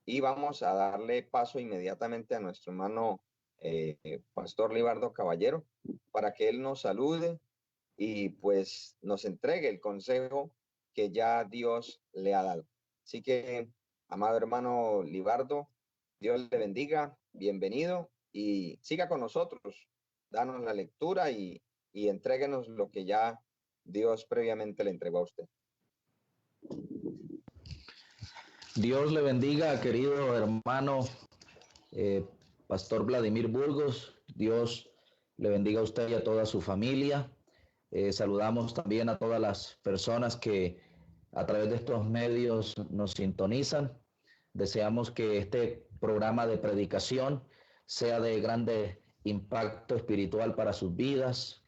y vamos a darle paso inmediatamente a nuestro hermano Pastor Libardo Caballero para que él nos salude y pues nos entregue el consejo que ya Dios le ha dado. Así que, amado hermano Libardo, Dios le bendiga, bienvenido y siga con nosotros, danos la lectura y entréguenos lo que ya Dios previamente le entregó a usted. Dios le bendiga, querido hermano Pastor Vladimir Burgos. Dios le bendiga a usted y a toda su familia. Saludamos también a todas las personas que a través de estos medios nos sintonizan. Deseamos que este programa de predicación sea de grande impacto espiritual para sus vidas,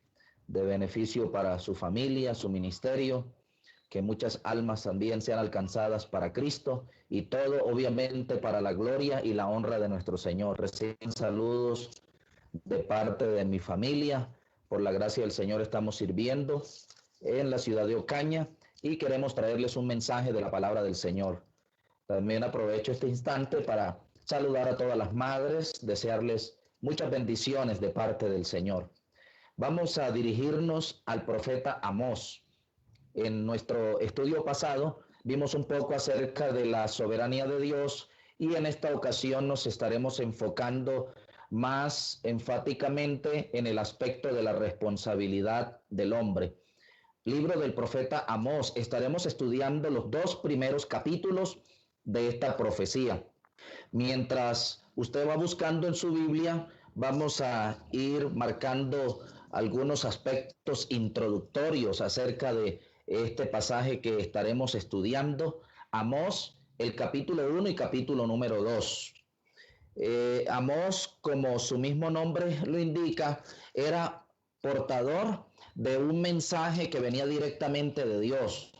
de beneficio para su familia, su ministerio, que muchas almas también sean alcanzadas para Cristo y todo obviamente para la gloria y la honra de nuestro Señor. Reciben saludos de parte de mi familia. Por la gracia del Señor estamos sirviendo en la ciudad de Ocaña y queremos traerles un mensaje de la palabra del Señor. También aprovecho este instante para saludar a todas las madres, desearles muchas bendiciones de parte del Señor. Vamos a dirigirnos al profeta Amós. En nuestro estudio pasado vimos un poco acerca de la soberanía de Dios y en esta ocasión nos estaremos enfocando más enfáticamente en el aspecto de la responsabilidad del hombre. Libro del profeta Amós. Estaremos estudiando los 2 primeros capítulos de esta profecía. Mientras usted va buscando en su Biblia, vamos a ir marcando algunos aspectos introductorios acerca de este pasaje que estaremos estudiando. Amós, el capítulo 1 y capítulo número 2. Amós, como su mismo nombre lo indica, era portador de un mensaje que venía directamente de Dios.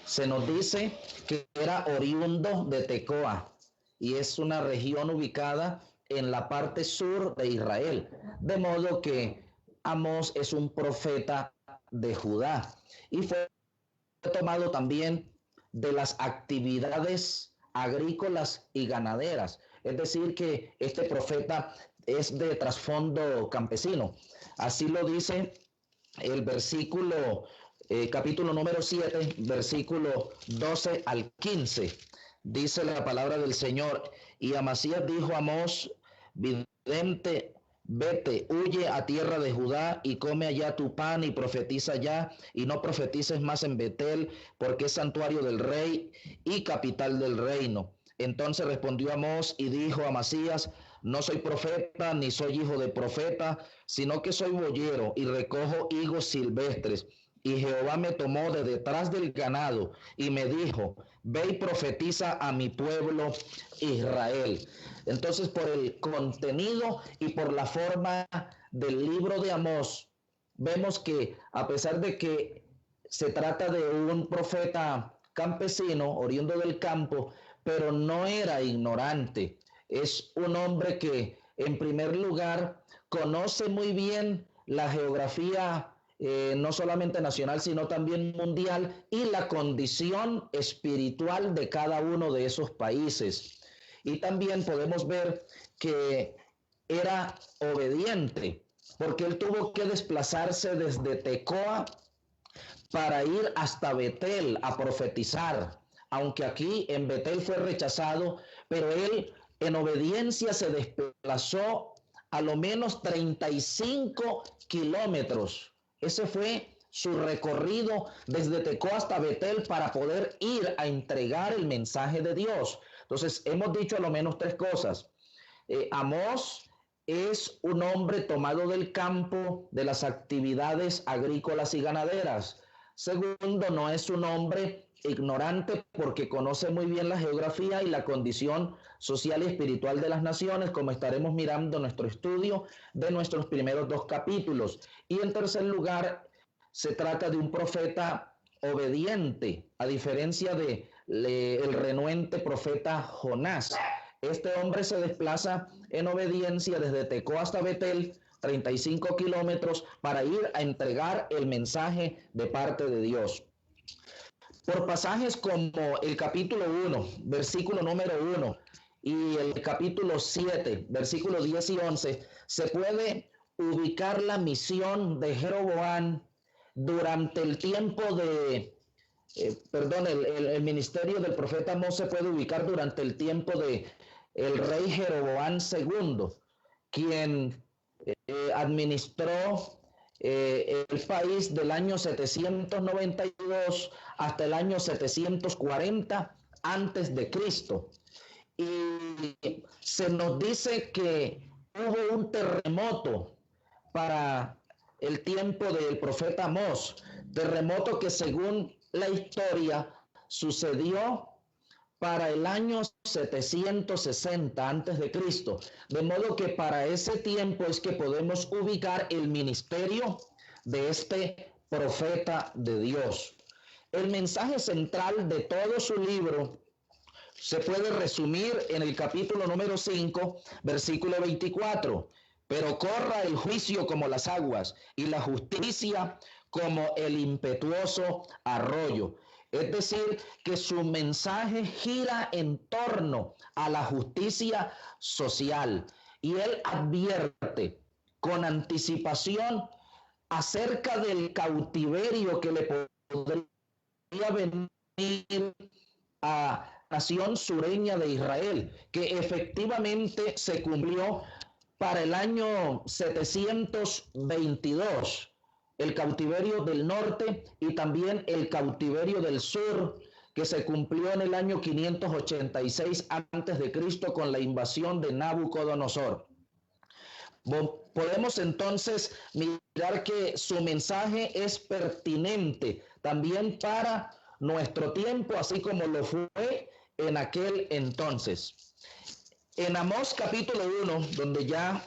Se nos dice que era oriundo de Tecoa y es una región ubicada en la parte sur de Israel, de modo que Amós es un profeta de Judá y fue tomado también de las actividades agrícolas y ganaderas, es decir que este profeta es de trasfondo campesino. Así lo dice el versículo capítulo número 7, versículo 12 al 15. Dice la palabra del Señor: y Amasías dijo a Amós, vidente, vete, huye a tierra de Judá y come allá tu pan y profetiza allá, y no profetices más en Betel, porque es santuario del rey y capital del reino. Entonces respondió Amós y dijo a Amasías: no soy profeta, ni soy hijo de profeta, sino que soy boyero y recojo higos silvestres. Y Jehová me tomó de detrás del ganado y me dijo: ve y profetiza a mi pueblo Israel. Entonces, por el contenido y por la forma del libro de Amós, vemos que a pesar de que se trata de un profeta campesino, oriundo del campo, pero no era ignorante. Es un hombre que, en primer lugar, conoce muy bien la geografía no solamente nacional, sino también mundial, y la condición espiritual de cada uno de esos países. Y también podemos ver que era obediente, porque él tuvo que desplazarse desde Tecoa para ir hasta Betel a profetizar, aunque aquí en Betel fue rechazado, pero él en obediencia se desplazó a lo menos 35 kilómetros. Ese fue su recorrido desde Tecoa hasta Betel para poder ir a entregar el mensaje de Dios. Entonces, hemos dicho a lo menos 3 cosas. Amós es un hombre tomado del campo, de las actividades agrícolas y ganaderas. Segundo, no es un hombre ignorante porque conoce muy bien la geografía y la condición social y espiritual de las naciones, como estaremos mirando en nuestro estudio de nuestros primeros 2 capítulos. Y en tercer lugar, se trata de un profeta obediente, a diferencia de el renuente profeta Jonás. Este hombre se desplaza en obediencia desde Tecoa hasta Betel, 35 kilómetros, para ir a entregar el mensaje de parte de Dios. Por pasajes como el capítulo 1, versículo número 1, y el capítulo 7, versículos 10 y 11, se puede ubicar la misión de Jeroboam durante el tiempo de, el ministerio del profeta Amós se puede ubicar durante el tiempo de el rey Jeroboam II, quien administró el país del año 792 hasta el año 740 antes de Cristo. Y se nos dice que hubo un terremoto para el tiempo del profeta Amós, terremoto que según la historia sucedió para el año 760 antes de Cristo, de modo que para ese tiempo es que podemos ubicar el ministerio de este profeta de Dios. El mensaje central de todo su libro se puede resumir en el capítulo número 5, versículo 24. Pero corra el juicio como las aguas y la justicia como el impetuoso arroyo. Es decir, que su mensaje gira en torno a la justicia social y él advierte con anticipación acerca del cautiverio que le podría venir a la nación sureña de Israel, que efectivamente se cumplió para el año 722. El cautiverio del norte y también el cautiverio del sur, que se cumplió en el año 586 antes de Cristo con la invasión de Nabucodonosor. Podemos entonces mirar que su mensaje es pertinente también para nuestro tiempo, así como lo fue en aquel entonces. En Amós capítulo 1, donde ya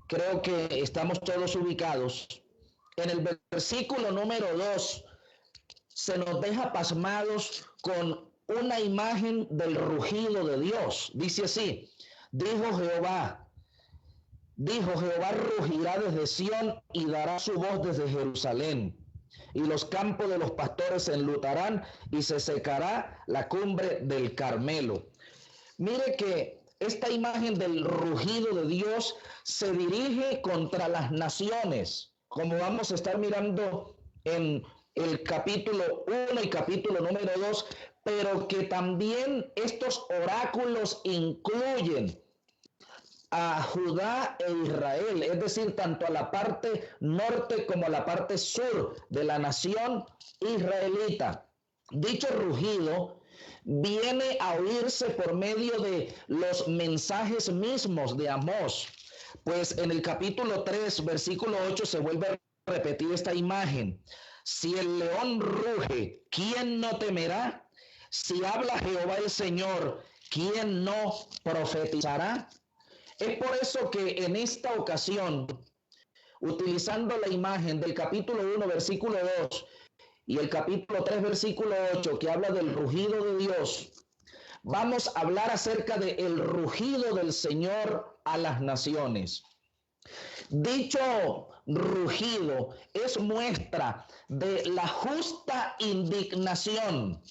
creo que estamos todos ubicados, en el versículo número 2 se nos deja pasmados con una imagen del rugido de Dios. Dice así: dijo Jehová rugirá desde Sión y dará su voz desde Jerusalén, y los campos de los pastores se enlutarán y se secará la cumbre del Carmelo. Mire que esta imagen del rugido de Dios se dirige contra las naciones, como vamos a estar mirando en el capítulo 1 y capítulo número 2, pero que también estos oráculos incluyen a Judá e Israel, es decir, tanto a la parte norte como a la parte sur de la nación israelita. Dicho rugido viene a oírse por medio de los mensajes mismos de Amós, pues en el capítulo 3, versículo 8 se vuelve a repetir esta imagen. Si el león ruge, ¿quién no temerá? Si habla Jehová el Señor, ¿quién no profetizará? Es por eso que en esta ocasión, utilizando la imagen del capítulo 1, versículo 2, y el capítulo 3, versículo 8, que habla del rugido de Dios, vamos a hablar acerca del rugido del Señor a las naciones. Dicho rugido es muestra de la justa indignación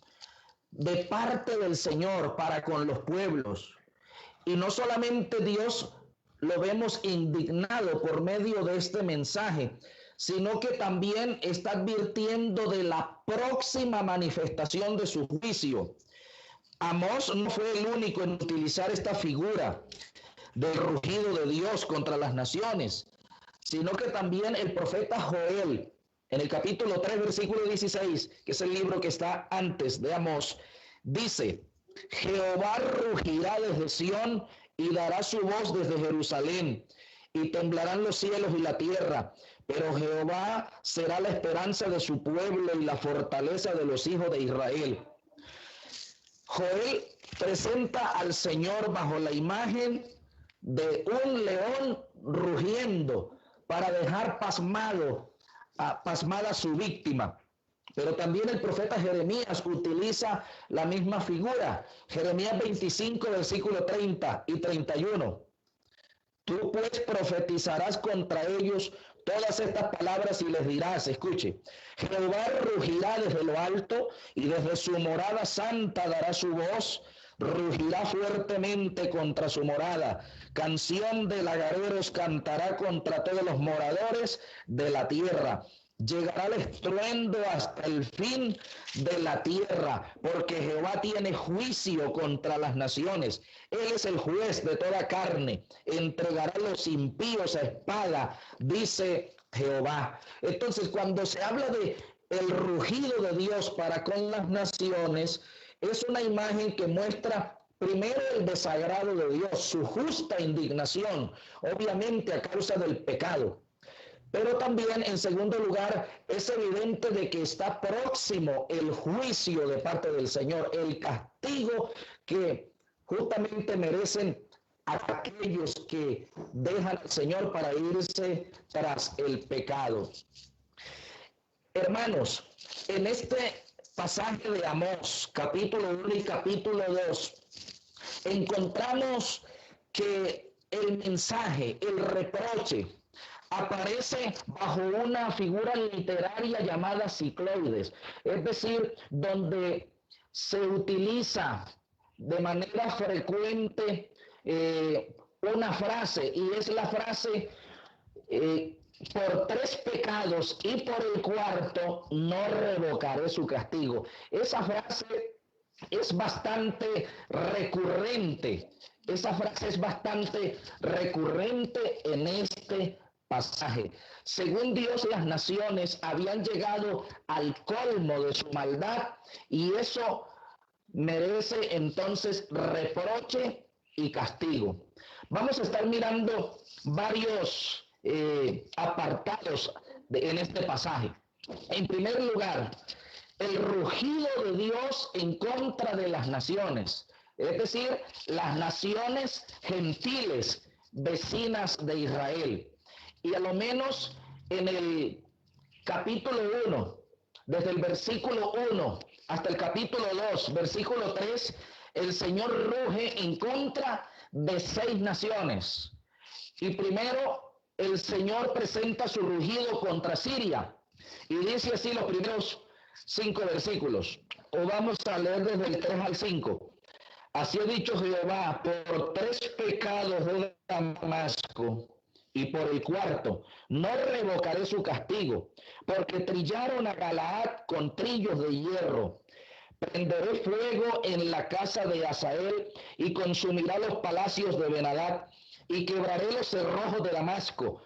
de parte del Señor para con los pueblos. Y no solamente Dios lo vemos indignado por medio de este mensaje, sino que también está advirtiendo de la próxima manifestación de su juicio. Amós no fue el único en utilizar esta figura del rugido de Dios contra las naciones, sino que también el profeta Joel, en el capítulo 3, versículo 16, que es el libro que está antes de Amós, dice: Jehová rugirá desde Sión y dará su voz desde Jerusalén, y temblarán los cielos y la tierra, pero Jehová será la esperanza de su pueblo y la fortaleza de los hijos de Israel. Joel presenta al Señor bajo la imagen de un león rugiendo para dejar pasmada a su víctima. Pero también el profeta Jeremías utiliza la misma figura. Jeremías 25, versículo 30 y 31. Tú pues profetizarás contra ellos todas estas palabras y les dirás, escuche, Jehová rugirá desde lo alto y desde su morada santa dará su voz, rugirá fuertemente contra su morada. Canción de lagareros cantará contra todos los moradores de la tierra. Llegará el estruendo hasta el fin de la tierra, porque Jehová tiene juicio contra las naciones. Él es el juez de toda carne. Entregará a los impíos a espada, dice Jehová. Entonces, cuando se habla de el rugido de Dios para con las naciones, es una imagen que muestra primero el desagrado de Dios, su justa indignación, obviamente a causa del pecado. Pero también, en segundo lugar, es evidente de que está próximo el juicio de parte del Señor, el castigo que justamente merecen a aquellos que dejan al Señor para irse tras el pecado. Hermanos, en este pasaje de Amós, capítulo 1 y capítulo 2, encontramos que el mensaje, el reproche, aparece bajo una figura literaria llamada cicloides, es decir, donde se utiliza de manera frecuente una frase, y es la frase por 3 pecados y por el cuarto no revocaré su castigo. Esa frase es bastante recurrente. Esa frase es bastante recurrente en este pasaje. Según Dios, las naciones habían llegado al colmo de su maldad y eso merece entonces reproche y castigo. Vamos a estar mirando varios apartados en este pasaje. En primer lugar, el rugido de Dios en contra de las naciones, es decir, las naciones gentiles vecinas de Israel. Y a lo menos en el capítulo 1, desde el versículo 1 hasta el capítulo 2, versículo 3, el Señor ruge en contra de 6 naciones. Y primero, el Señor presenta su rugido contra Siria. Y dice así los primeros 5 versículos. O vamos a leer desde el 3 al 5. Así ha dicho Jehová, por 3 pecados de Damasco, y por el cuarto no revocaré su castigo, porque trillaron a Galaad con trillos de hierro. Prenderé fuego en la casa de Hazael y consumirá los palacios de Ben-Hadad, y quebraré los cerrojos de Damasco,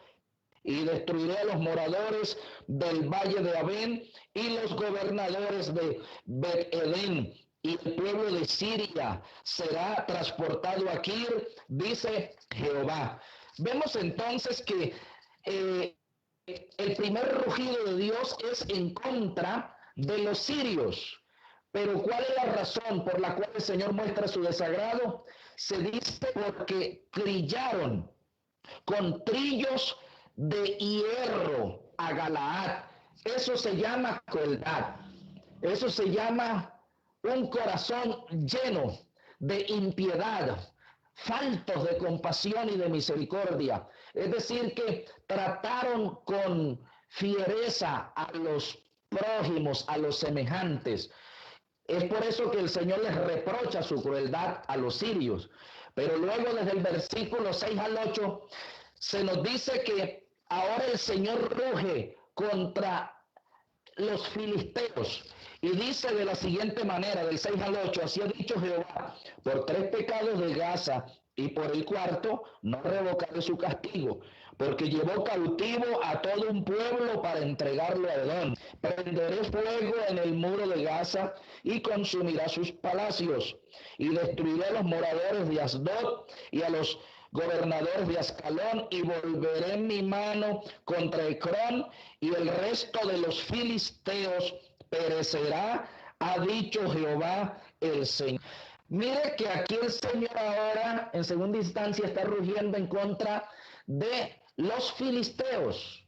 y destruiré a los moradores del valle de Abén y los gobernadores de Bet-Edén, y el pueblo de Siria será transportado a Kir, dice Jehová. Vemos entonces que el primer rugido de Dios es en contra de los sirios. Pero ¿cuál es la razón por la cual el Señor muestra su desagrado? Se dice porque trillaron con trillos de hierro a Galaad. Eso se llama crueldad. Eso se llama un corazón lleno de impiedad, faltos de compasión y de misericordia. Es decir, que trataron con fiereza a los prójimos, a los semejantes. Es por eso que el Señor les reprocha su crueldad a los sirios. Pero luego desde el versículo 6 al 8 se nos dice que ahora el Señor ruge contra los filisteos. Y dice de la siguiente manera, del 6 al 8, así ha dicho Jehová, por 3 pecados de Gaza y por el cuarto no revocaré su castigo, porque llevó cautivo a todo un pueblo para entregarlo a Edom. Prenderé fuego en el muro de Gaza y consumirá sus palacios, y destruiré a los moradores de Asdod y a los gobernadores de Ascalón, y volveré mi mano contra Ecrón, y el resto de los filisteos perecerá, ha dicho Jehová el Señor. Mire que aquí el Señor ahora, en segunda instancia, está rugiendo en contra de los filisteos.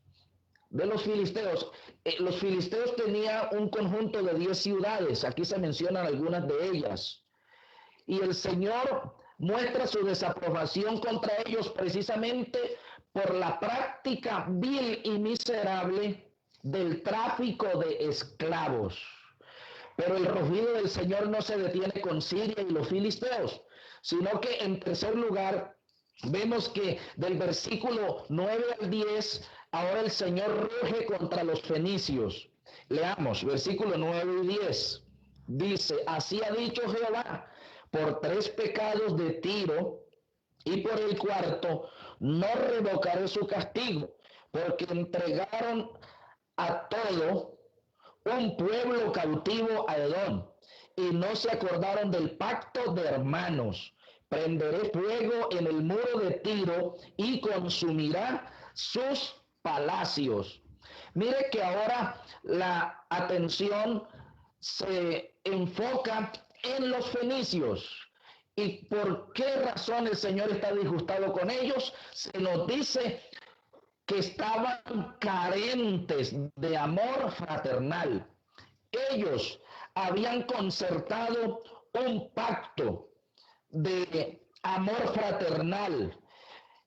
Los filisteos tenían un conjunto de 10 ciudades. Aquí se mencionan algunas de ellas. Y el Señor muestra su desaprobación contra ellos precisamente por la práctica vil y miserable del tráfico de esclavos. Pero el rugido del Señor no se detiene con Siria y los filisteos, sino que en tercer lugar vemos que del versículo 9 al 10, ahora el Señor ruge contra los fenicios. Leamos, versículo 9 y 10. Dice, así ha dicho Jehová, por 3 pecados de Tiro y por el cuarto no revocaré su castigo, porque entregaron a todo un pueblo cautivo a Edom, y no se acordaron del pacto de hermanos. Prenderé fuego en el muro de Tiro y consumirá sus palacios. Mire que ahora la atención se enfoca en los fenicios. ¿Y por qué razón el Señor está disgustado con ellos? Se nos dice que estaban carentes de amor fraternal. Ellos habían concertado un pacto de amor fraternal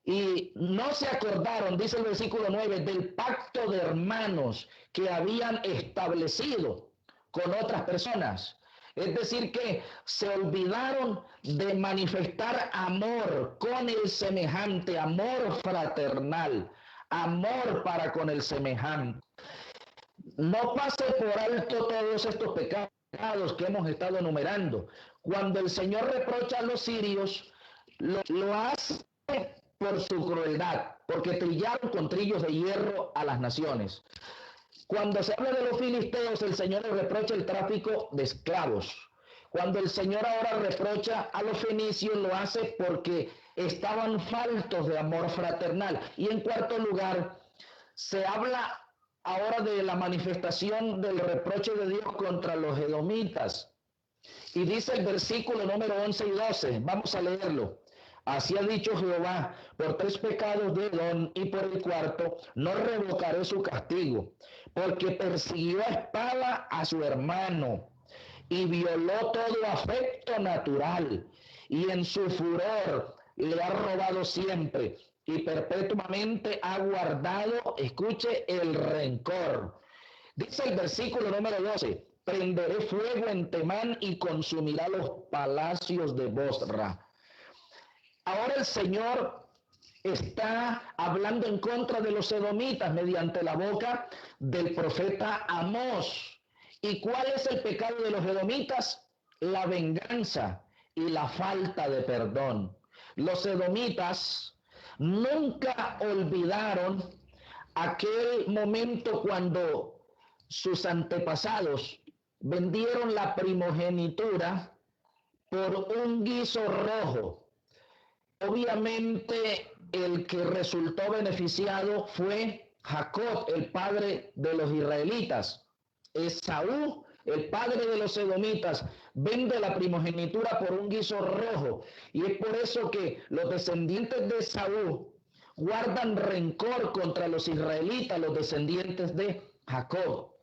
y no se acordaron, dice el versículo 9, del pacto de hermanos que habían establecido con otras personas. Es decir, que se olvidaron de manifestar amor con el semejante, amor fraternal, amor para con el semejante. No pase por alto todos estos pecados que hemos estado enumerando. Cuando el Señor reprocha a los sirios, lo hace por su crueldad, porque trillaron con trillos de hierro a las naciones. Cuando se habla de los filisteos, el Señor les reprocha el tráfico de esclavos. Cuando el Señor ahora reprocha a los fenicios, lo hace porque estaban faltos de amor fraternal. Y en cuarto lugar, se habla ahora de la manifestación del reproche de Dios contra los edomitas. Y dice el versículo número 11 y 12, vamos a leerlo. Así ha dicho Jehová, por 3 pecados de Edom y por el cuarto no revocaré su castigo, porque persiguió a espada a su hermano y violó todo afecto natural, y en su furor le ha robado siempre, y perpetuamente ha guardado, escuche, el rencor. Dice el versículo número 12, prenderé fuego en Temán y consumirá los palacios de Bosra. Ahora el Señor está hablando en contra de los edomitas mediante la boca del profeta Amós. ¿Y cuál es el pecado de los edomitas? La venganza y la falta de perdón. Los edomitas nunca olvidaron aquel momento cuando sus antepasados vendieron la primogenitura por un guiso rojo. Obviamente el que resultó beneficiado fue Jacob, el padre de los israelitas. Esaú, el padre de los edomitas, vende la primogenitura por un guiso rojo. Y es por eso que los descendientes de Esaú guardan rencor contra los israelitas, los descendientes de Jacob.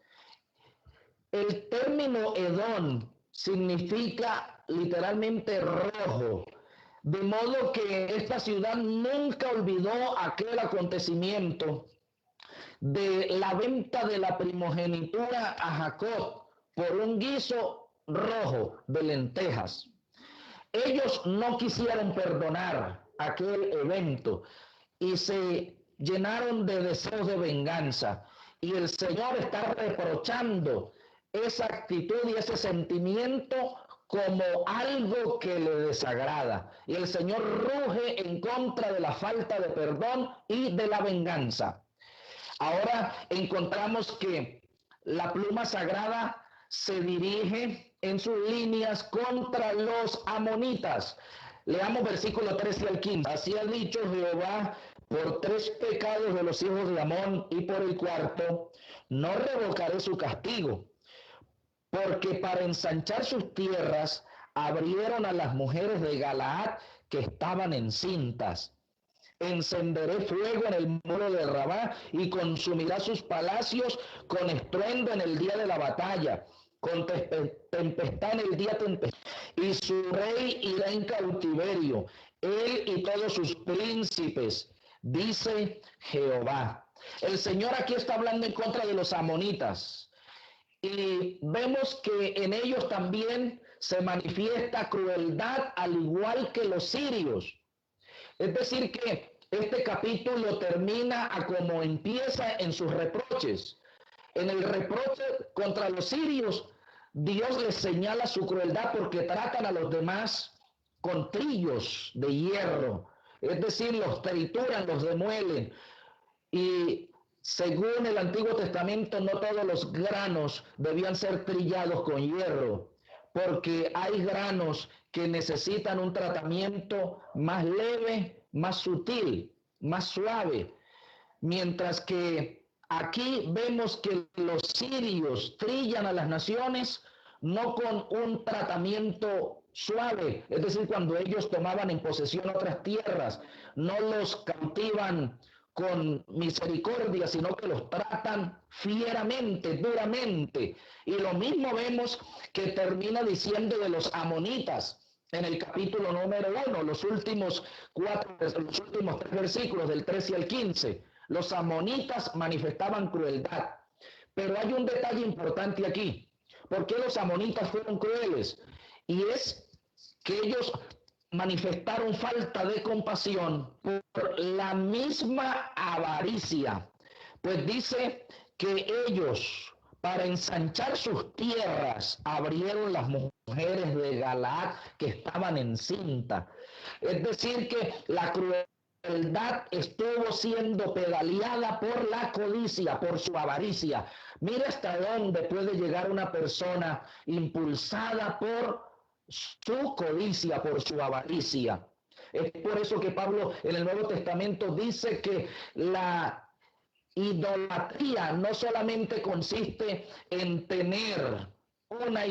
El término Edom significa literalmente rojo. De modo que esta ciudad nunca olvidó aquel acontecimiento de la venta de la primogenitura a Jacob por un guiso rojo de lentejas. Ellos no quisieron perdonar aquel evento y se llenaron de deseos de venganza. Y el Señor está reprochando esa actitud y ese sentimiento como algo que le desagrada. Y el Señor ruge en contra de la falta de perdón y de la venganza. Ahora encontramos que la pluma sagrada se dirige en sus líneas contra los amonitas. Leamos versículo 13 al 15. Así ha dicho Jehová, por 3 pecados de los hijos de Amón y por el cuarto, no revocaré su castigo. Porque para ensanchar sus tierras abrieron a las mujeres de Galaad que estaban encintas. Encenderé fuego en el muro de Rabá y consumirá sus palacios con estruendo en el día de la batalla, con tempestad en el día tempestad. Y su rey irá en cautiverio, él y todos sus príncipes, dice Jehová. El Señor aquí está hablando en contra de los amonitas. y vemos que en ellos también se manifiesta crueldad al igual que los sirios. Es decir que este capítulo termina a como empieza en sus reproches. En el reproche contra los sirios, Dios les señala su crueldad porque tratan a los demás con trillos de hierro. Es decir, los trituran, los demuelen. Y según el Antiguo Testamento, no todos los granos debían ser trillados con hierro, porque hay granos que necesitan un tratamiento más leve, más sutil, más suave, mientras que aquí vemos que los sirios trillan a las naciones no con un tratamiento suave, es decir, cuando ellos tomaban en posesión otras tierras, no los cautivan con misericordia, sino que los tratan fieramente, duramente. Y lo mismo vemos que termina diciendo de los amonitas en el capítulo número 1, los últimos 3 versículos del 13 al 15. Los amonitas manifestaban crueldad. Pero hay un detalle importante aquí. ¿Por qué los amonitas fueron crueles? Y es que ellos manifestaron falta de compasión por la misma avaricia. Pues dice que ellos, para ensanchar sus tierras, abrieron las mujeres de Galaad que estaban encintas. Es decir, que la crueldad estuvo siendo pedaleada por la codicia, por su avaricia. Mira hasta dónde puede llegar una persona impulsada por su codicia, por su avaricia. Es por eso que Pablo en el Nuevo Testamento dice que la idolatría no solamente consiste en tener una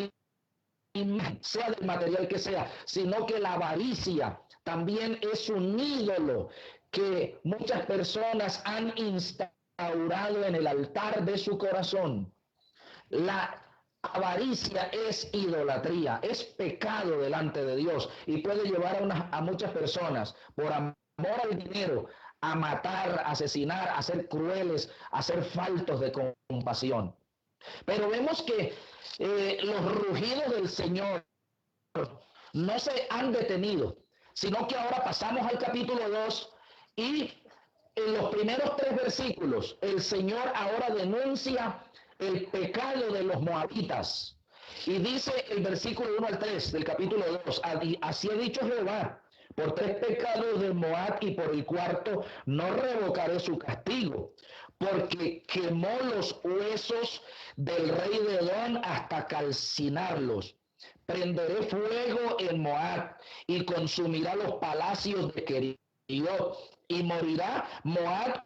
imagen, sea del material que sea, sino que la avaricia también es un ídolo que muchas personas han instaurado en el altar de su corazón. La avaricia es idolatría, es pecado delante de Dios y puede llevar a muchas personas por amor al dinero a matar, a asesinar, a ser crueles, a ser faltos de compasión. Pero vemos que los rugidos del Señor no se han detenido, sino que ahora pasamos al capítulo 2 y en los primeros 3 versículos el Señor ahora denuncia el pecado de los moabitas. Y dice el versículo 1 al 3 del capítulo 2, así ha dicho Jehová, por 3 pecados de Moab y por el 4 no revocaré su castigo, porque quemó los huesos del rey de Edom hasta calcinarlos. Prenderé fuego en Moab y consumirá los palacios de Keriot, y morirá Moab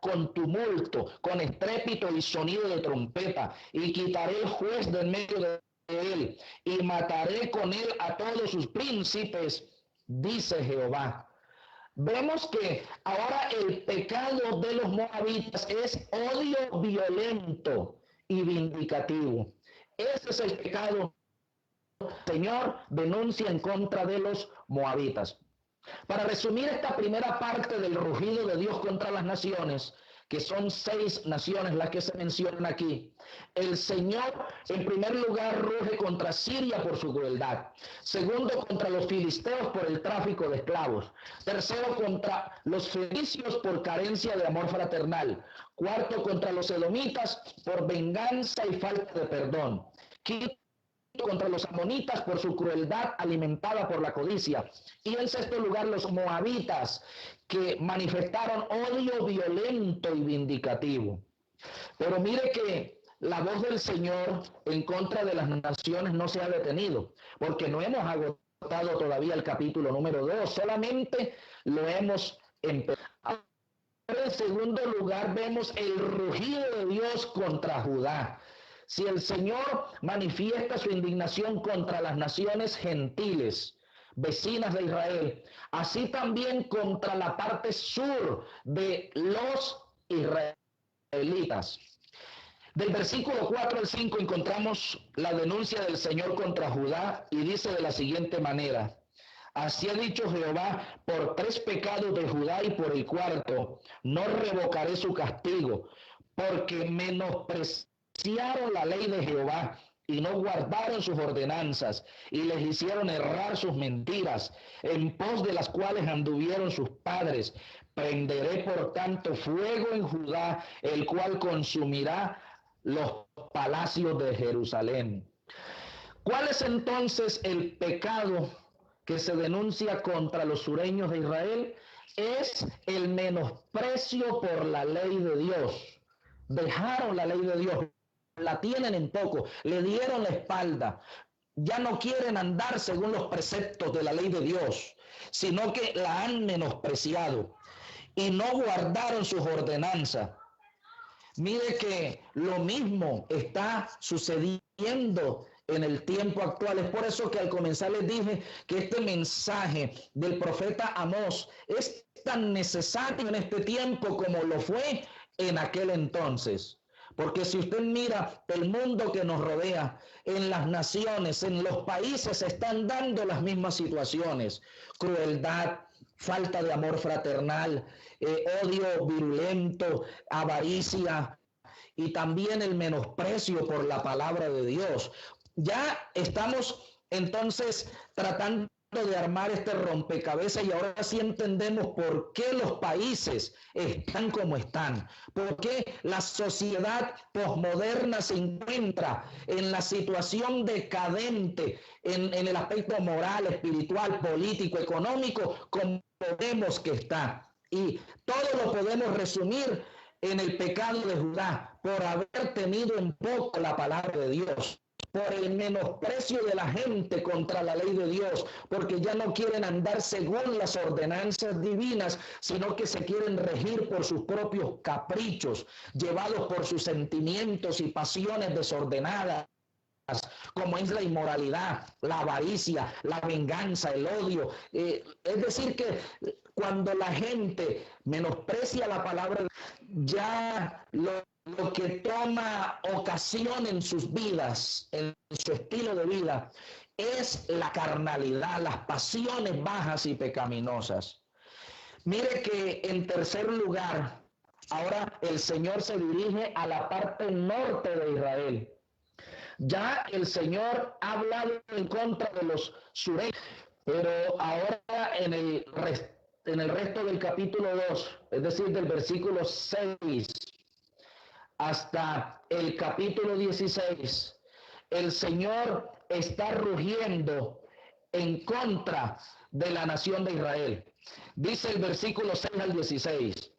con tumulto, con estrépito y sonido de trompeta, y quitaré el juez del medio de él, y mataré con él a todos sus príncipes, dice Jehová. Vemos que ahora el pecado de los moabitas es odio violento y vindicativo. Ese es el pecado que el Señor denuncia en contra de los moabitas. Para resumir esta primera parte del rugido de Dios contra las naciones, que son 6 naciones las que se mencionan aquí, el Señor en primer lugar ruge contra Siria por su crueldad, segundo contra los filisteos por el tráfico de esclavos, tercero contra los fenicios por carencia de amor fraternal, cuarto contra los edomitas por venganza y falta de perdón, quinto contra los amonitas por su crueldad alimentada por la codicia, y en sexto lugar los moabitas, que manifestaron odio violento y vindicativo. Pero mire que la voz del Señor en contra de las naciones no se ha detenido, porque no hemos agotado todavía el capítulo número 2, solamente lo hemos empezado. En segundo lugar vemos el rugido de Dios contra Judá. Si el Señor manifiesta su indignación contra las naciones gentiles, vecinas de Israel, así también contra la parte sur de los israelitas. Del versículo 4 al 5 encontramos la denuncia del Señor contra Judá y dice de la siguiente manera: así ha dicho Jehová, por 3 pecados de Judá y por el 4 no revocaré su castigo, porque menospreciaron menospreciaron la ley de Jehová y no guardaron sus ordenanzas, y les hicieron errar sus mentiras, en pos de las cuales anduvieron sus padres. Prenderé por tanto fuego en Judá, el cual consumirá los palacios de Jerusalén. ¿Cuál es entonces el pecado que se denuncia contra los sureños de Israel? Es el menosprecio por la ley de Dios. Dejaron la ley de Dios, la tienen en poco, le dieron la espalda. Ya no quieren andar según los preceptos de la ley de Dios, sino que la han menospreciado y no guardaron sus ordenanzas. Mire que lo mismo está sucediendo en el tiempo actual. Es por eso que al comenzar les dije que este mensaje del profeta Amós es tan necesario en este tiempo como lo fue en aquel entonces. Porque si usted mira el mundo que nos rodea, en las naciones, en los países, se están dando las mismas situaciones. Crueldad, falta de amor fraternal, odio virulento, avaricia y también el menosprecio por la palabra de Dios. Ya estamos entonces tratando de armar este rompecabezas y ahora sí entendemos por qué los países están como están, por qué la sociedad posmoderna se encuentra en la situación decadente en el aspecto moral, espiritual, político, económico, como vemos que está. Y todo lo podemos resumir en el pecado de Judá por haber tenido en poco la palabra de Dios, por el menosprecio de la gente contra la ley de Dios, porque ya no quieren andar según las ordenanzas divinas, sino que se quieren regir por sus propios caprichos, llevados por sus sentimientos y pasiones desordenadas, como es la inmoralidad, la avaricia, la venganza, el odio. Es decir que cuando la gente menosprecia la palabra, ya lo que toma ocasión en sus vidas, en su estilo de vida, es la carnalidad, las pasiones bajas y pecaminosas. Mire que en tercer lugar, ahora el Señor se dirige a la parte norte de Israel. Ya el Señor ha hablado en contra de los sureños, pero ahora en el resto del capítulo 2, es decir, del versículo 6 hasta el capítulo 16, el Señor está rugiendo en contra de la nación de Israel. Dice el versículo 6 al 16.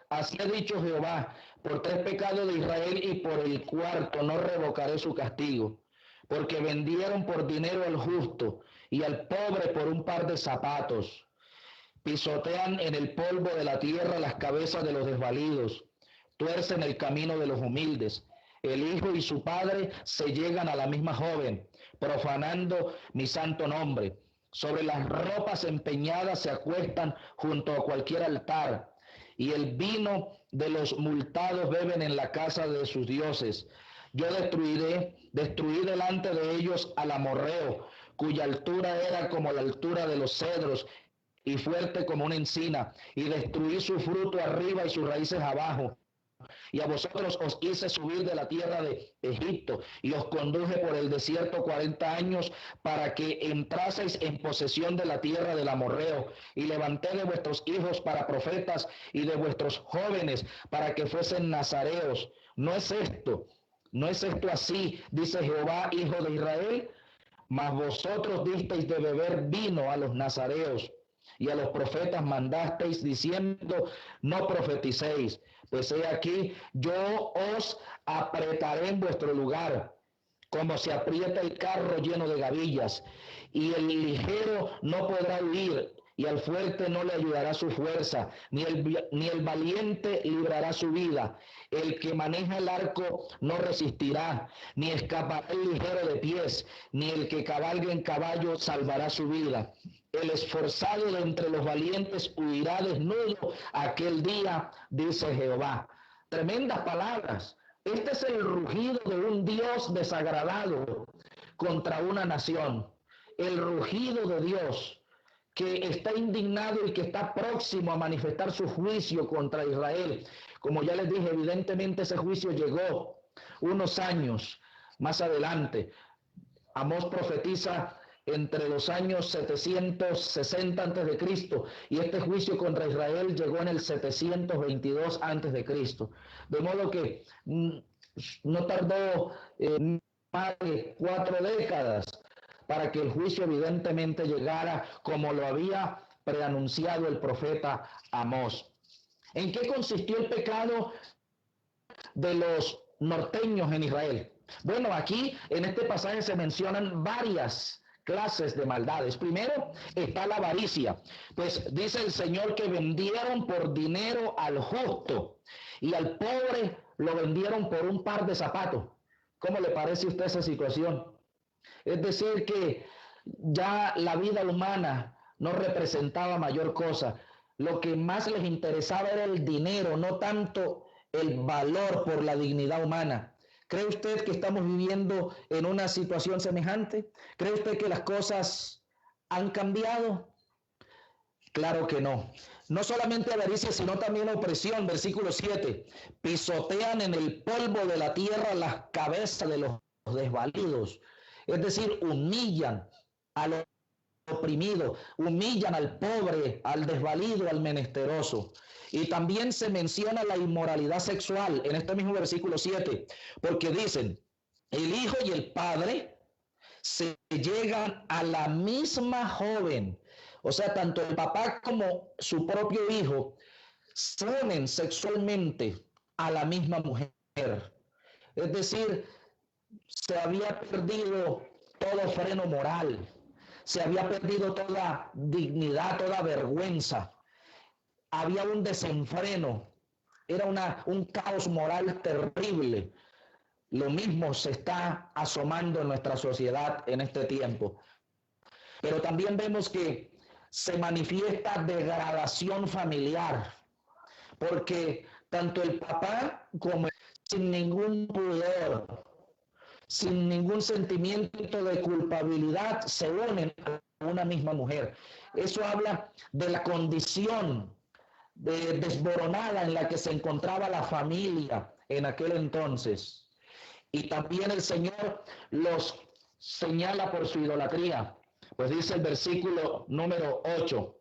Así ha dicho Jehová, por 3 pecados de Israel y por el cuarto no revocaré su castigo, porque vendieron por dinero al justo y al pobre por un par de zapatos. Pisotean en el polvo de la tierra las cabezas de los desvalidos, tuercen el camino de los humildes. El hijo y su padre se llegan a la misma joven, profanando mi santo nombre. Sobre las ropas empeñadas se acuestan junto a cualquier altar, y el vino de los multados beben en la casa de sus dioses. Yo destruí delante de ellos al amorreo, cuya altura era como la altura de los cedros, y fuerte como una encina, y destruí su fruto arriba y sus raíces abajo. Y a vosotros os hice subir de la tierra de Egipto, y os conduje por el desierto 40 años, para que entraseis en posesión de la tierra del amorreo, y levanté de vuestros hijos para profetas, y de vuestros jóvenes para que fuesen nazareos. ¿No es esto así, dice Jehová, hijo de Israel? Mas vosotros disteis de beber vino a los nazareos, y a los profetas mandasteis diciendo, no profeticéis. Pues he aquí, yo os apretaré en vuestro lugar, como se aprieta el carro lleno de gavillas, y el ligero no podrá huir, y al fuerte no le ayudará su fuerza, ni el valiente librará su vida. El que maneja el arco no resistirá, ni escapará el ligero de pies, ni el que cabalgue en caballo salvará su vida. El esforzado de entre los valientes huirá desnudo aquel día, dice Jehová. Tremendas palabras. Este es el rugido de un Dios desagradado contra una nación. El rugido de Dios que está indignado y que está próximo a manifestar su juicio contra Israel. Como ya les dije, evidentemente ese juicio llegó. unos años más adelante. Amós profetiza entre los años 760 antes de Cristo y este juicio contra Israel llegó en el 722 antes de Cristo. De modo que no tardó más de 4 décadas para que el juicio evidentemente llegara como lo había preanunciado el profeta Amós. ¿En qué consistió el pecado de los norteños en Israel? Bueno, aquí en este pasaje se mencionan varias clases de maldades. Primero está la avaricia, pues dice el Señor que vendieron por dinero al justo y al pobre lo vendieron por un par de zapatos. ¿Cómo le parece a usted esa situación? Es decir, que ya la vida humana no representaba mayor cosa. Lo que más les interesaba era el dinero, no tanto el valor por la dignidad humana. ¿Cree usted que estamos viviendo en una situación semejante? ¿Cree usted que las cosas han cambiado? Claro que no. No solamente avaricia, sino también opresión. Versículo 7. Pisotean en el polvo de la tierra las cabezas de los desvalidos. Es decir, humillan al oprimido, humillan al pobre, al desvalido, al menesteroso. Y también se menciona la inmoralidad sexual en este mismo versículo 7, porque dicen, el hijo y el padre se llegan a la misma joven. O sea, tanto el papá como su propio hijo se unen sexualmente a la misma mujer. Es decir, se había perdido todo freno moral, se había perdido toda dignidad, toda vergüenza. Había un desenfreno, era un caos moral terrible. Lo mismo se está asomando en nuestra sociedad en este tiempo. Pero también vemos que se manifiesta degradación familiar, porque tanto el papá como sin ningún pudor, sin ningún sentimiento de culpabilidad, se unen a una misma mujer. Eso habla de la condición desboronada en la que se encontraba la familia en aquel entonces. Y también el Señor los señala por su idolatría, pues dice el versículo número 8,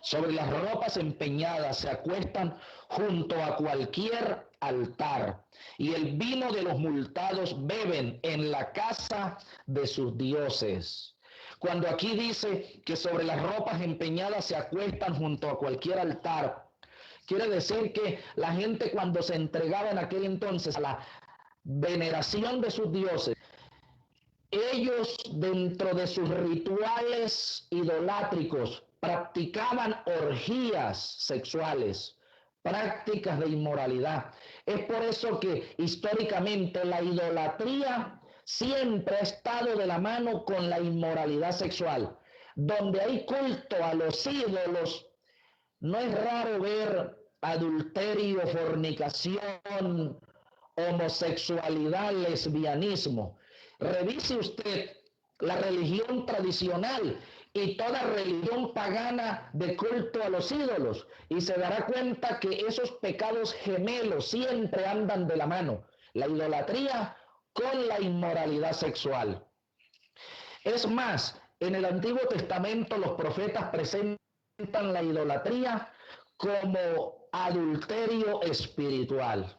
sobre las ropas empeñadas se acuestan junto a cualquier altar, y el vino de los multados beben en la casa de sus dioses. Cuando aquí dice que sobre las ropas empeñadas se acuestan junto a cualquier altar, quiere decir que la gente cuando se entregaba en aquel entonces a la veneración de sus dioses, ellos dentro de sus rituales idolátricos practicaban orgías sexuales, prácticas de inmoralidad. Es por eso que históricamente la idolatría siempre ha estado de la mano con la inmoralidad sexual. Donde hay culto a los ídolos, no es raro ver adulterio, fornicación, homosexualidad, lesbianismo. Revise usted la religión tradicional y toda religión pagana de culto a los ídolos y se dará cuenta que esos pecados gemelos siempre andan de la mano, la idolatría con la inmoralidad sexual. Es más, en el Antiguo Testamento los profetas presentan la idolatría como adulterio espiritual.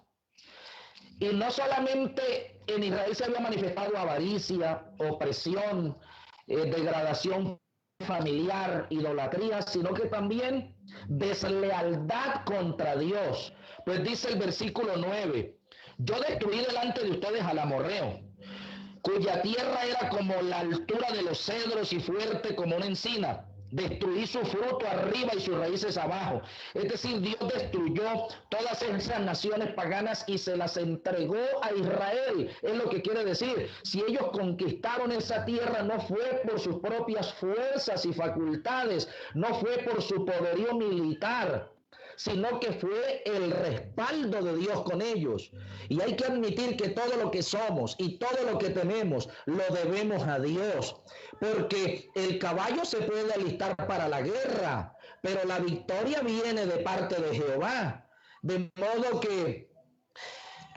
Y no solamente en Israel se había manifestado avaricia, opresión, degradación familiar, idolatría, sino que también deslealtad contra Dios. Pues dice el versículo 9, yo destruí delante de ustedes al amorreo, cuya tierra era como la altura de los cedros y fuerte como una encina. Destruí su fruto arriba y sus raíces abajo. Es decir, Dios destruyó todas esas naciones paganas y se las entregó a Israel. Es lo que quiere decir. Si ellos conquistaron esa tierra, no fue por sus propias fuerzas y facultades, no fue por su poderío militar, sino que fue el respaldo de Dios con ellos. Y hay que admitir que todo lo que somos y todo lo que tenemos lo debemos a Dios, porque el caballo se puede alistar para la guerra, pero la victoria viene de parte de Jehová. De modo que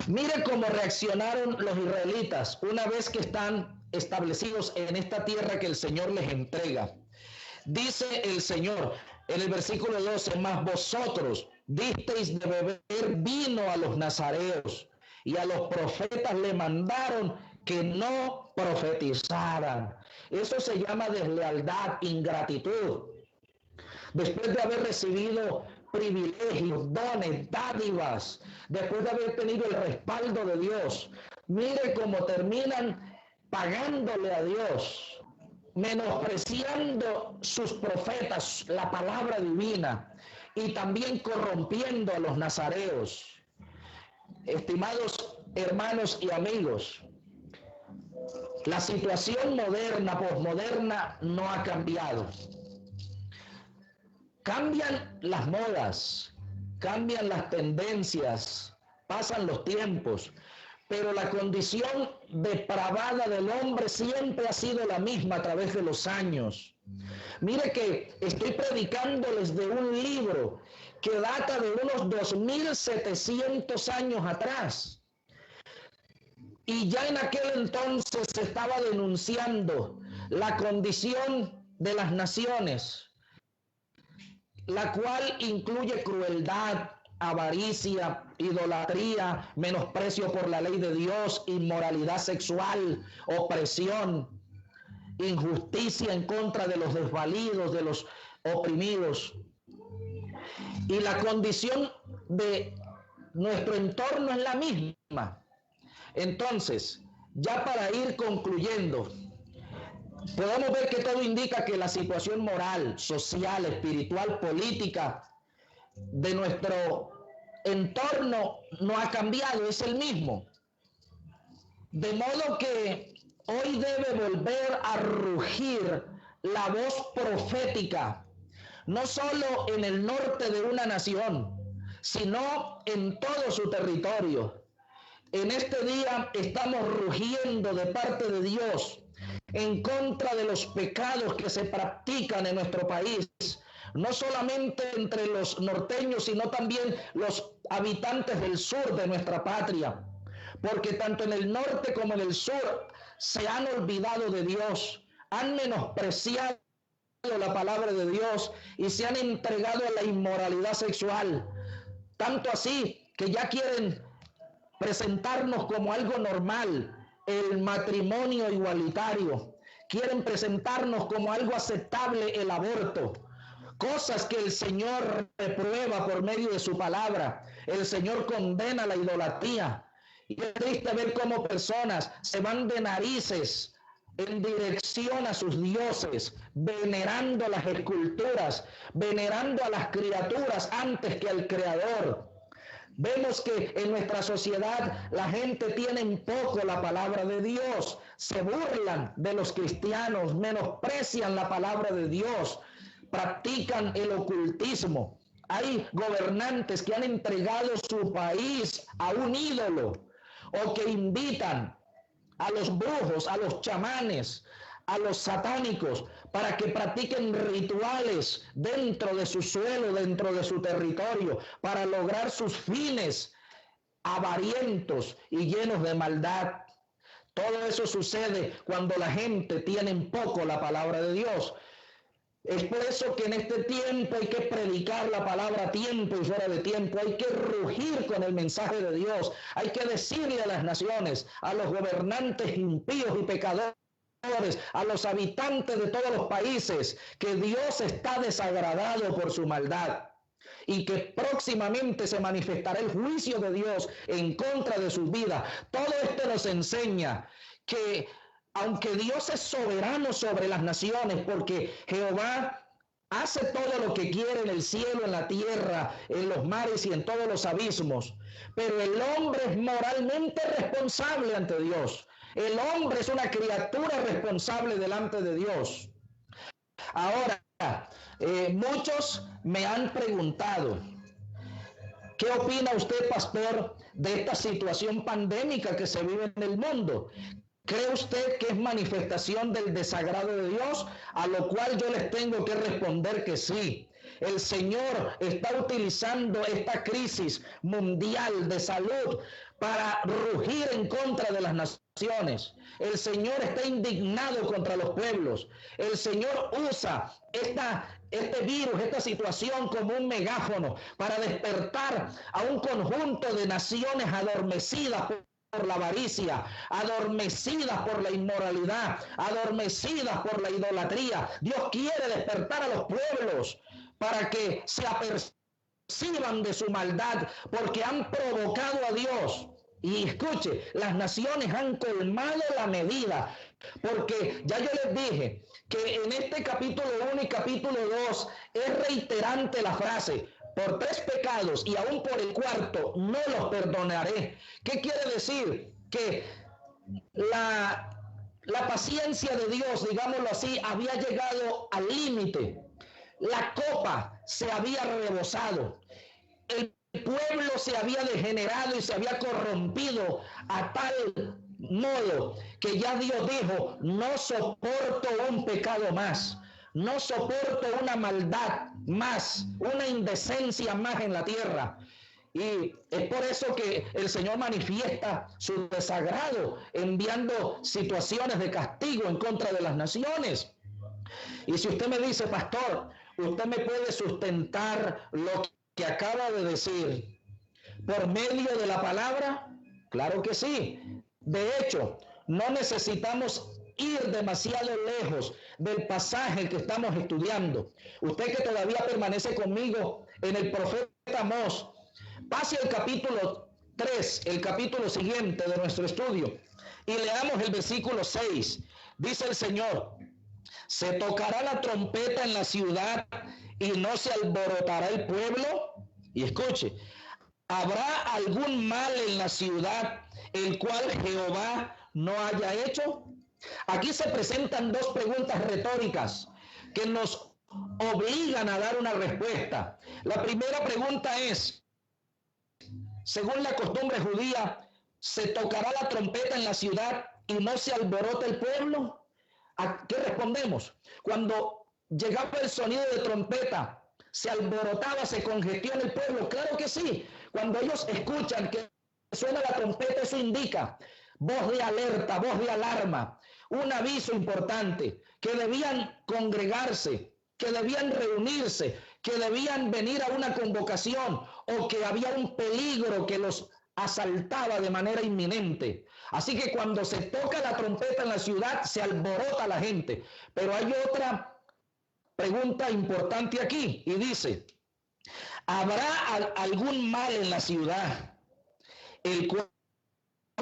Mire cómo reaccionaron los israelitas una vez que están establecidos en esta tierra que el Señor les entrega. Dice el Señor en el versículo 12, mas vosotros disteis de beber vino a los nazareos, y a los profetas le mandaron que no profetizaran. Eso se llama deslealtad, ingratitud. Después de haber recibido privilegios, dones, dádivas, después de haber tenido el respaldo de Dios, mire cómo terminan pagándole a Dios, menospreciando sus profetas, la palabra divina, y también corrompiendo a los nazareos. Estimados hermanos y amigos, la situación moderna, posmoderna, no ha cambiado. Cambian las modas, cambian las tendencias, pasan los tiempos, pero la condición depravada del hombre siempre ha sido la misma a través de los años. Mire que estoy predicándoles de un libro que data de unos 2700 años atrás. Y ya en aquel entonces se estaba denunciando la condición de las naciones, la cual incluye crueldad, avaricia, idolatría, menosprecio por la ley de Dios, inmoralidad sexual, opresión, injusticia en contra de los desvalidos, de los oprimidos. Y la condición de nuestro entorno es la misma. Entonces, ya para ir concluyendo, podemos ver que todo indica que la situación moral, social, espiritual, política de nuestro entorno no ha cambiado, es el mismo. De modo que hoy debe volver a rugir la voz profética, no solo en el norte de una nación, sino en todo su territorio. En este día estamos rugiendo de parte de Dios en contra de los pecados que se practican en nuestro país, no solamente entre los norteños, sino también los habitantes del sur de nuestra patria, porque tanto en el norte como en el sur se han olvidado de Dios, han menospreciado la palabra de Dios y se han entregado a la inmoralidad sexual, tanto así que ya quieren presentarnos como algo normal el matrimonio igualitario, quieren presentarnos como algo aceptable el aborto, cosas que el Señor reprueba por medio de su palabra. El Señor condena la idolatría, y es triste ver cómo personas se van de narices en dirección a sus dioses, venerando las esculturas, venerando a las criaturas antes que al Creador. Vemos que en nuestra sociedad la gente tiene en poco la palabra de Dios, se burlan de los cristianos, menosprecian la palabra de Dios, practican el ocultismo. Hay gobernantes que han entregado su país a un ídolo, o que invitan a los brujos, a los chamanes, a los satánicos, para que practiquen rituales dentro de su suelo, dentro de su territorio, para lograr sus fines avarientos y llenos de maldad. Todo eso sucede cuando la gente tiene en poco la palabra de Dios. Es por eso que en este tiempo hay que predicar la palabra a tiempo y fuera de tiempo. Hay que rugir con el mensaje de Dios. Hay que decirle a las naciones, a los gobernantes impíos y pecadores, a los habitantes de todos los países, que Dios está desagradado por su maldad y que próximamente se manifestará el juicio de Dios en contra de sus vidas. Todo esto nos enseña que aunque Dios es soberano sobre las naciones, porque Jehová hace todo lo que quiere en el cielo, en la tierra, en los mares y en todos los abismos, pero el hombre es moralmente responsable ante Dios. El hombre es una criatura responsable delante de Dios. Ahora, muchos me han preguntado, ¿qué opina usted, pastor, de esta situación pandémica que se vive en el mundo? ¿Cree usted que es manifestación del desagrado de Dios? A lo cual yo les tengo que responder que sí. El Señor está utilizando esta crisis mundial de salud para rugir en contra de las naciones. El Señor está indignado contra los pueblos. El Señor usa este virus, esta situación como un megáfono para despertar a un conjunto de naciones adormecidas por la avaricia, adormecidas por la inmoralidad, adormecidas por la idolatría. Dios quiere despertar a los pueblos para que se aperciban de su maldad, porque han provocado a Dios. Y escuche, las naciones han colmado la medida, porque ya yo les dije que en este capítulo 1 y capítulo 2 es reiterante la frase: por 3 pecados y aún por el cuarto no los perdonaré. ¿Qué quiere decir? Que la paciencia de Dios, digámoslo así, había llegado al límite. La copa se había rebosado. El pueblo se había degenerado y se había corrompido a tal modo que ya Dios dijo: no soporto un pecado más, no soporto una maldad más, una indecencia más en la tierra. Y es por eso que el Señor manifiesta su desagrado, enviando situaciones de castigo en contra de las naciones. Y si usted me dice: pastor, ¿usted me puede sustentar lo que acaba de decir por medio de la palabra? Claro que sí. De hecho, no necesitamos ir demasiado lejos del pasaje que estamos estudiando. Usted que todavía permanece conmigo en el profeta Amós, pase al capítulo 3, el capítulo siguiente de nuestro estudio, y leamos el versículo 6. Dice el Señor: se tocará la trompeta en la ciudad y no se alborotará el pueblo. Y escuche: ¿habrá algún mal en la ciudad el cual Jehová no haya hecho? Aquí se presentan 2 preguntas retóricas que nos obligan a dar una respuesta. La primera pregunta es: según la costumbre judía, ¿se tocará la trompeta en la ciudad y no se alborota el pueblo? ¿A qué respondemos? Cuando llegaba el sonido de trompeta, ¿se alborotaba, se congestiona el pueblo? Claro que sí. Cuando ellos escuchan que suena la trompeta, eso indica voz de alerta, voz de alarma, un aviso importante, que debían congregarse, que debían reunirse, que debían venir a una convocación, o que había un peligro que los asaltaba de manera inminente. Así que cuando se toca la trompeta en la ciudad, se alborota la gente. Pero hay otra pregunta importante aquí, y dice: ¿habrá algún mal en la ciudad el cual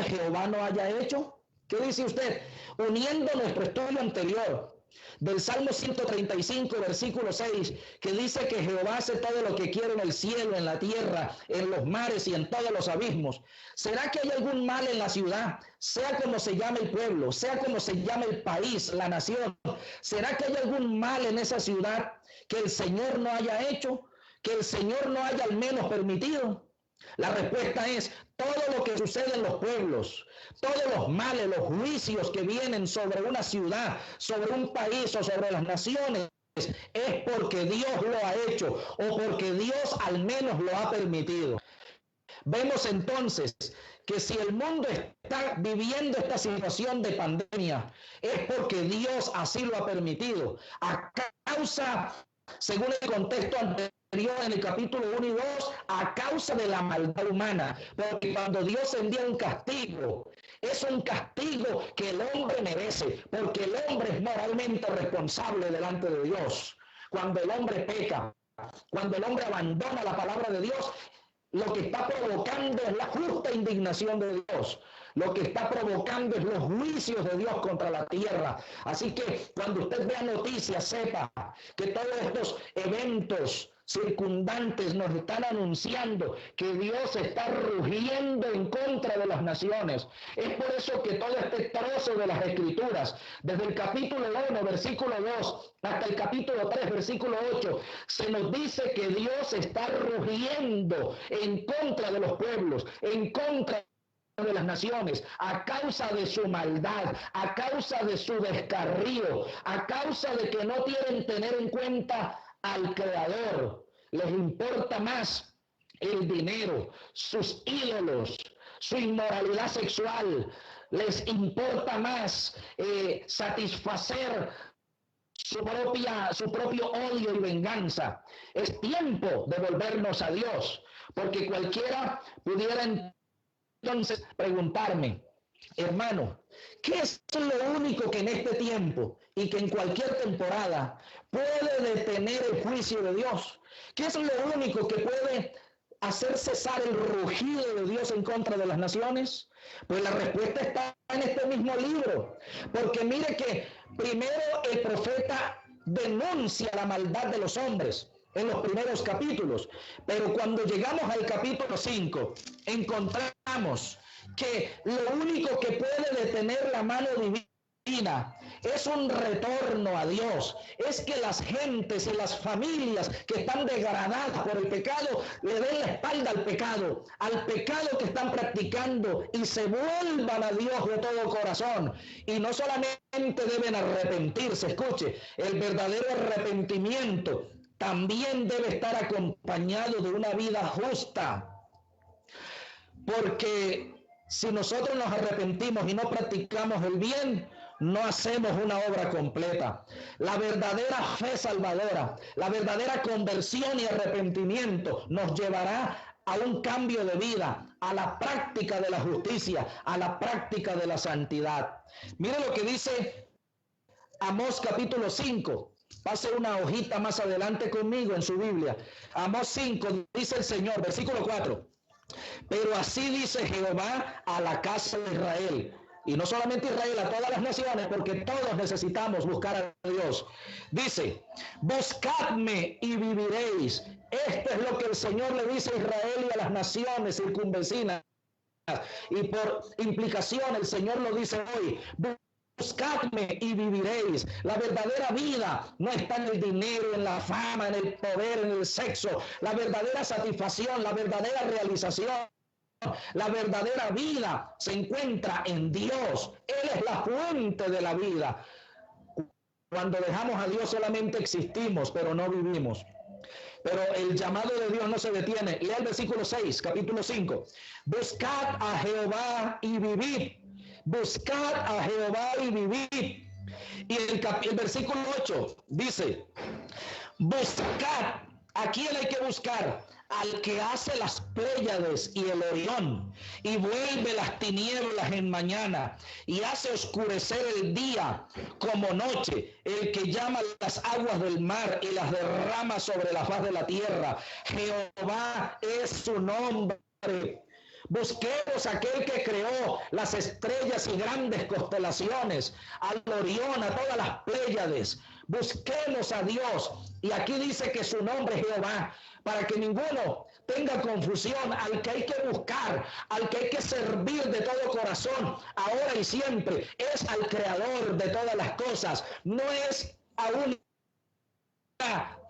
Jehová no haya hecho? ¿Qué dice usted? Uniendo nuestro estudio anterior del Salmo 135, versículo 6, que dice que Jehová hace todo lo que quiere en el cielo, en la tierra, en los mares y en todos los abismos. ¿Será que hay algún mal en la ciudad? Sea como se llame el pueblo, sea como se llame el país, la nación. ¿Será que hay algún mal en esa ciudad que el Señor no haya hecho? ¿Que el Señor no haya al menos permitido? La respuesta es: todo lo que sucede en los pueblos, todos los males, los juicios que vienen sobre una ciudad, sobre un país o sobre las naciones, es porque Dios lo ha hecho, o porque Dios al menos lo ha permitido. Vemos entonces que si el mundo está viviendo esta situación de pandemia, es porque Dios así lo ha permitido, a causa, según el contexto anterior, en el capítulo 1 y 2, a causa de la maldad humana. Porque cuando Dios envía un castigo, es un castigo que el hombre merece, porque el hombre es moralmente responsable delante de Dios. Cuando el hombre peca, cuando el hombre abandona la palabra de Dios, lo que está provocando es la justa indignación de Dios. Lo que está provocando es los juicios de Dios contra la tierra. Así que cuando usted vea noticias, sepa que todos estos eventos circundantes nos están anunciando que Dios está rugiendo en contra de las naciones. Es por eso que todo este trozo de las Escrituras, desde el capítulo 1, versículo 2, hasta el capítulo 3, versículo 8, se nos dice que Dios está rugiendo en contra de los pueblos, en contra de las naciones, a causa de su maldad, a causa de su descarrío, a causa de que no quieren tener en cuenta al Creador. Les importa más el dinero, sus ídolos, su inmoralidad sexual, les importa más satisfacer su propio odio y venganza. Es tiempo de volvernos a Dios, porque cualquiera pudiera entonces preguntarme, hermano, ¿qué es lo único que en este tiempo y que en cualquier temporada puede detener el juicio de Dios? ¿Qué es lo único que puede hacer cesar el rugido de Dios en contra de las naciones? Pues la respuesta está en este mismo libro, porque mire que primero el profeta denuncia la maldad de los hombres en los primeros capítulos, pero cuando llegamos al capítulo 5 encontramos que lo único que puede detener la mano divina es un retorno a Dios, es que las gentes y las familias que están degradadas por el pecado le den la espalda al pecado que están practicando y se vuelvan a Dios de todo corazón. Y no solamente deben arrepentirse, escuche, el verdadero arrepentimiento también debe estar acompañado de una vida justa, porque si nosotros nos arrepentimos y no practicamos el bien, no hacemos una obra completa. La verdadera fe salvadora, la verdadera conversión y arrepentimiento nos llevará a un cambio de vida, a la práctica de la justicia, a la práctica de la santidad. Mire lo que dice Amós capítulo 5. Pase una hojita más adelante conmigo en su Biblia. Amós 5, dice el Señor, versículo 4. Pero así dice Jehová a la casa de Israel. Y no solamente Israel, a todas las naciones, porque todos necesitamos buscar a Dios. Dice, buscadme y viviréis. Esto es lo que el Señor le dice a Israel y a las naciones circunvecinas. Y por implicación el Señor lo dice hoy. Buscadme y viviréis. La verdadera vida no está en el dinero, en la fama, en el poder, en el sexo. La verdadera satisfacción, la verdadera realización, la verdadera vida se encuentra en Dios. Él es la fuente de la vida. Cuando dejamos a Dios solamente existimos, pero no vivimos. Pero el llamado de Dios no se detiene. Lea el versículo 6, capítulo 5. Buscad a Jehová y vivid. Buscad a Jehová y vivid. Y el versículo 8 dice, buscad. ¿A quién hay que buscar? Al que hace las Pléyades y el Orión, y vuelve las tinieblas en mañana, y hace oscurecer el día como noche, el que llama las aguas del mar y las derrama sobre la faz de la tierra. Jehová es su nombre. Busquemos a aquel que creó las estrellas y grandes constelaciones, al Orión, a todas las Pléyades. Busquemos a Dios. Y aquí dice que su nombre es Jehová, para que ninguno tenga confusión. Al que hay que buscar, al que hay que servir de todo corazón, ahora y siempre, es al Creador de todas las cosas. No es a una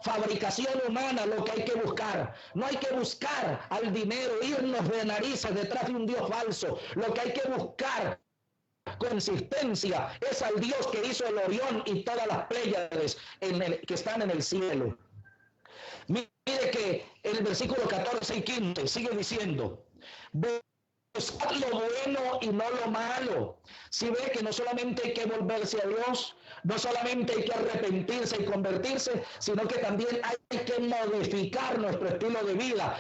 fabricación humana lo que hay que buscar. No hay que buscar al dinero, irnos de narices detrás de un Dios falso. Lo que hay que buscar consistencia es al Dios que hizo el Orión y todas las Pléyades que están en el cielo. Mire que en el versículo 14 y 15 sigue diciendo, buscad lo bueno y no lo malo. Si ve que no solamente hay que volverse a Dios, no solamente hay que arrepentirse y convertirse, sino que también hay que modificar nuestro estilo de vida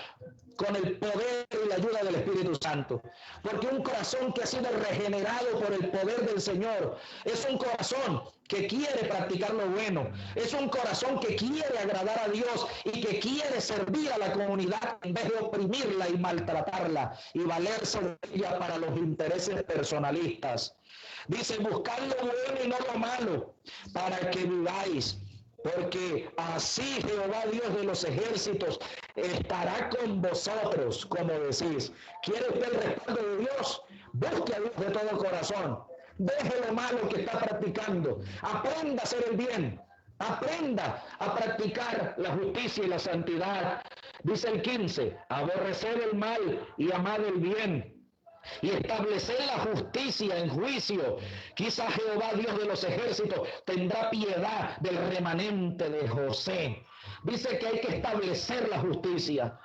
con el poder y la ayuda del Espíritu Santo. Porque un corazón que ha sido regenerado por el poder del Señor es un corazón que quiere practicar lo bueno, es un corazón que quiere agradar a Dios y que quiere servir a la comunidad en vez de oprimirla y maltratarla y valerse de ella para los intereses personalistas. Dice, buscad lo bueno y no lo malo, para que viváis. Porque así Jehová Dios de los ejércitos estará con vosotros, como decís. ¿Quiere usted el respaldo de Dios? Busque a Dios de todo corazón. Deje lo malo que está practicando. Aprenda a hacer el bien. Aprenda a practicar la justicia y la santidad. Dice el 15, aborreced el mal y amad el bien, y establecer la justicia en juicio. Quizá Jehová Dios de los ejércitos tendrá piedad del remanente de José. Dice que hay que establecer la justicia.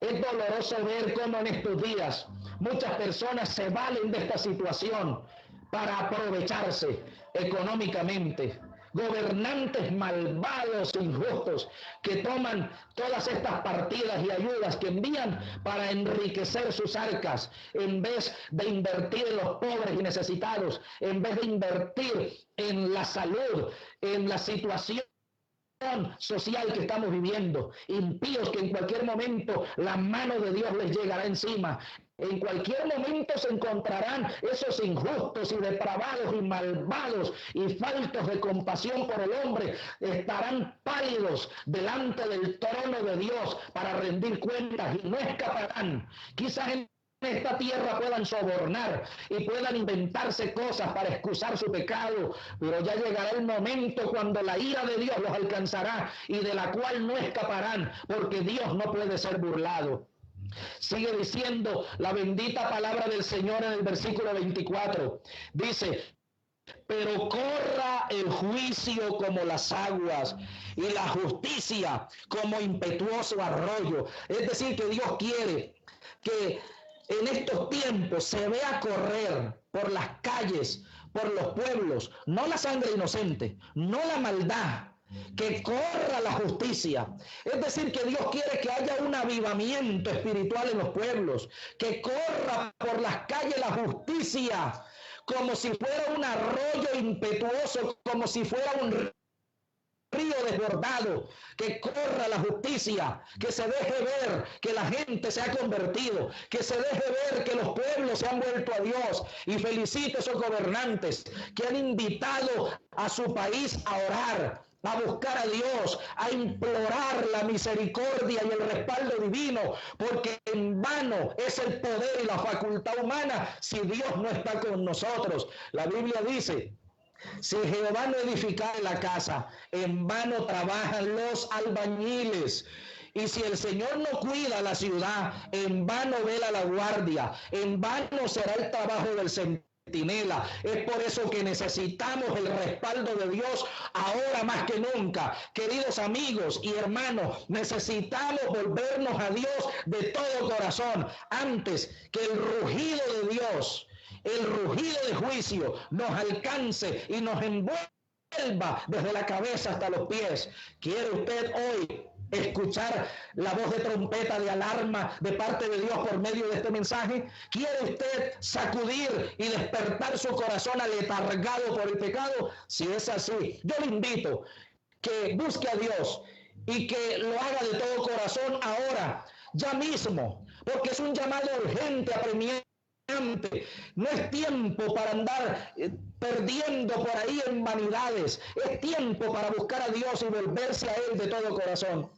Es doloroso ver cómo en estos días muchas personas se valen de esta situación para aprovecharse económicamente. Gobernantes malvados e injustos que toman todas estas partidas y ayudas que envían para enriquecer sus arcas, en vez de invertir en los pobres y necesitados, en vez de invertir en la salud, en la situación social que estamos viviendo. Impíos que en cualquier momento la mano de Dios les llegará encima. En cualquier momento se encontrarán esos injustos y depravados y malvados y faltos de compasión por el hombre. Estarán pálidos delante del trono de Dios para rendir cuentas y no escaparán. Quizás en esta tierra puedan sobornar y puedan inventarse cosas para excusar su pecado, pero ya llegará el momento cuando la ira de Dios los alcanzará y de la cual no escaparán, porque Dios no puede ser burlado. Sigue diciendo la bendita palabra del Señor en el versículo 24. Dice: pero corra el juicio como las aguas y la justicia como impetuoso arroyo. Es decir, que Dios quiere que en estos tiempos se vea correr por las calles, por los pueblos, no la sangre inocente, no la maldad, que corra la justicia. Es decir, que Dios quiere que haya un avivamiento espiritual en los pueblos, que corra por las calles la justicia, como si fuera un arroyo impetuoso, como si fuera un río desbordado, que corra la justicia, que se deje ver que la gente se ha convertido, que se deje ver que los pueblos se han vuelto a Dios. Y felicito a esos gobernantes que han invitado a su país a orar, a buscar a Dios, a implorar la misericordia y el respaldo divino, porque en vano es el poder y la facultad humana si Dios no está con nosotros. La Biblia dice: si Jehová no edificare la casa, en vano trabajan los albañiles. Y si el Señor no cuida la ciudad, en vano vela la guardia, en vano será el trabajo del centinela. Es por eso que necesitamos el respaldo de Dios ahora más que nunca. Queridos amigos y hermanos, necesitamos volvernos a Dios de todo corazón antes que el rugido de Dios, el rugido de juicio, nos alcance y nos envuelva desde la cabeza hasta los pies. ¿Quiere usted hoy escuchar la voz de trompeta de alarma de parte de Dios por medio de este mensaje? ¿Quiere usted sacudir y despertar su corazón aletargado por el pecado? Si es así, yo le invito que busque a Dios y que lo haga de todo corazón ahora, ya mismo, porque es un llamado urgente, apremiante. No es tiempo para andar perdiendo por ahí en vanidades. Es tiempo para buscar a Dios y volverse a Él de todo corazón.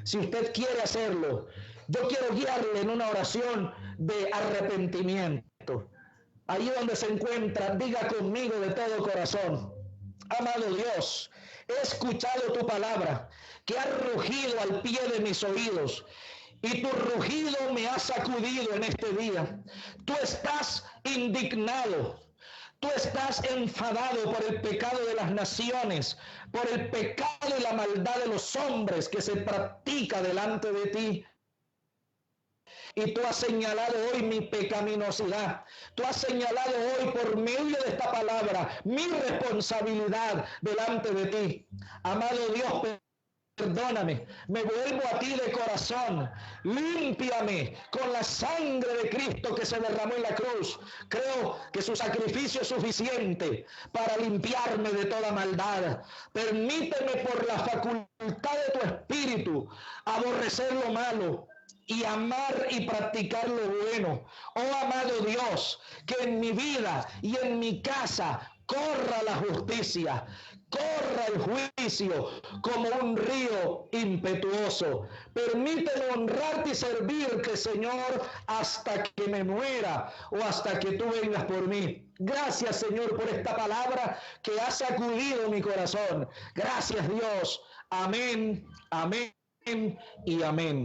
Si usted quiere hacerlo, yo quiero guiarle en una oración de arrepentimiento. Allí donde se encuentra, diga conmigo de todo corazón: amado Dios, he escuchado tu palabra que ha rugido al pie de mis oídos, y tu rugido me ha sacudido en este día. Tú estás indignado, tú estás enfadado por el pecado de las naciones, por el pecado y la maldad de los hombres que se practica delante de ti. Y tú has señalado hoy mi pecaminosidad. Tú has señalado hoy por medio de esta palabra mi responsabilidad delante de ti. Amado Dios, perdóname, me vuelvo a ti de corazón, límpiame con la sangre de Cristo que se derramó en la cruz. Creo que su sacrificio es suficiente para limpiarme de toda maldad. Permíteme por la facultad de tu espíritu aborrecer lo malo y amar y practicar lo bueno. Oh amado Dios, que en mi vida y en mi casa corra la justicia, corra el juicio como un río impetuoso. Permíteme honrarte y servirte, Señor, hasta que me muera o hasta que tú vengas por mí. Gracias, Señor, por esta palabra que ha sacudido mi corazón. Gracias, Dios. Amén, amén y amén.